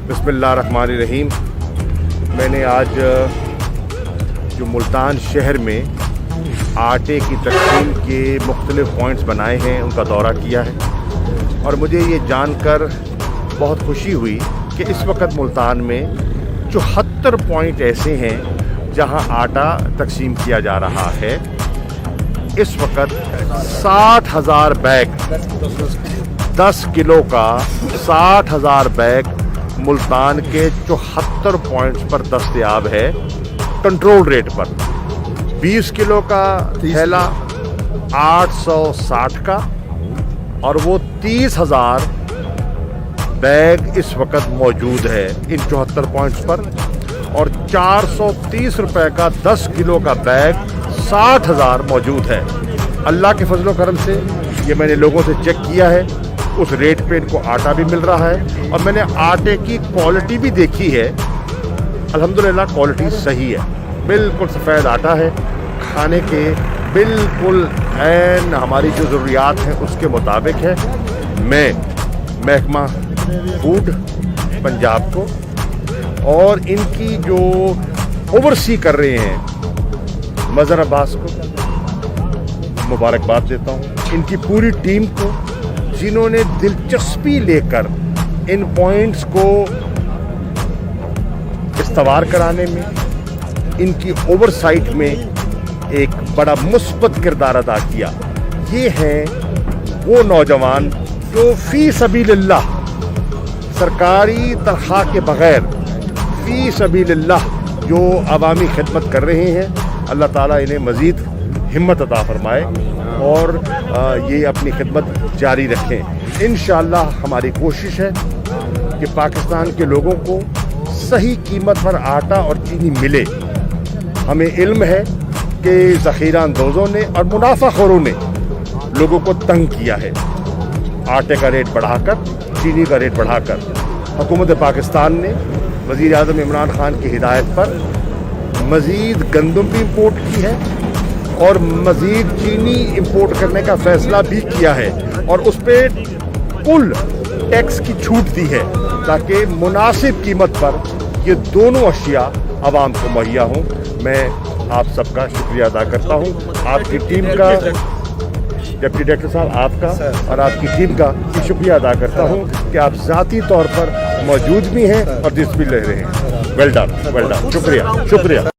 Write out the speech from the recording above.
बिस्मिल्लाहिर्रहमानिर्रहीम। मैंने आज जो मुल्तान शहर में आटे की तकसीम के मुख्तलिफ पॉइंट्स बनाए हैं उनका दौरा किया है और मुझे ये जानकर बहुत खुशी हुई कि इस वक्त मुल्तान में 74 पॉइंट ऐसे हैं जहां आटा तकसीम किया जा रहा है। इस वक्त 60,000 बैग 10 किलो का 60,000 बैग मुल्तान के 74 पॉइंट्स पर दस्तयाब है कंट्रोल रेट पर। 20 किलो का थैला 860 का और वो 30,000 बैग इस वक्त मौजूद है इन 74 पॉइंट्स पर। और 430 रुपए का 10 किलो का बैग 60,000 मौजूद है। अल्लाह के फजलो करम से ये मैंने लोगों से चेक किया है, उस रेट पे इनको आटा भी मिल रहा है और मैंने आटे की क्वालिटी भी देखी है। अल्हम्दुलिल्लाह क्वालिटी सही है, बिल्कुल सफ़ेद आटा है, खाने के बिल्कुल ऐन हमारी जो ज़रूरियात हैं उसके मुताबिक है। मैं महकमा फूड पंजाब को और इनकी जो ओवरसी कर रहे हैं मज़हर अब्बास को मुबारकबाद देता हूँ, इनकी पूरी टीम को जिन्होंने दिलचस्पी लेकर इन पॉइंट्स को इस्तवार कराने में, इनकी ओवरसाइट में एक बड़ा मुस्बत किरदार अदा किया। ये हैं वो नौजवान जो फ़ी सबीलिल्लाह सरकारी तनख्वाह के बग़ैर फ़ी सबीलिल्लाह जो अवामी खिदमत कर रहे हैं। अल्लाह ताला इन्हें मज़ीद हिम्मत अता फरमाए और ये अपनी खिदमत जारी रखें। इंशाअल्लाह हमारी कोशिश है कि पाकिस्तान के लोगों को सही कीमत पर आटा और चीनी मिले। हमें इल्म है कि ज़ख़ीरा अंदोज़ों ने और मुनाफाखोरों ने लोगों को तंग किया है, आटे का रेट बढ़ाकर, चीनी का रेट बढ़ाकर। हुकूमत पाकिस्तान ने वज़ीर आज़म इमरान खान की हिदायत पर मज़ीद गंदम भी इम्पोर्ट की है और मज़ीद चीनी इंपोर्ट करने का फ़ैसला भी किया है और उस पर कुल टैक्स की छूट दी है ताकि मुनासिब कीमत पर ये दोनों अशिया आवाम को मुहैया हों। मैं आप सबका शुक्रिया अदा करता हूँ, आपकी टीम का, डिप्टी डायरेक्टर साहब आपका और आपकी टीम का भी शुक्रिया अदा करता हूँ कि आप ज़ाती तौर पर मौजूद भी हैं और दिलचस्पी ले रहे हैं। वेल डन, शुक्रिया।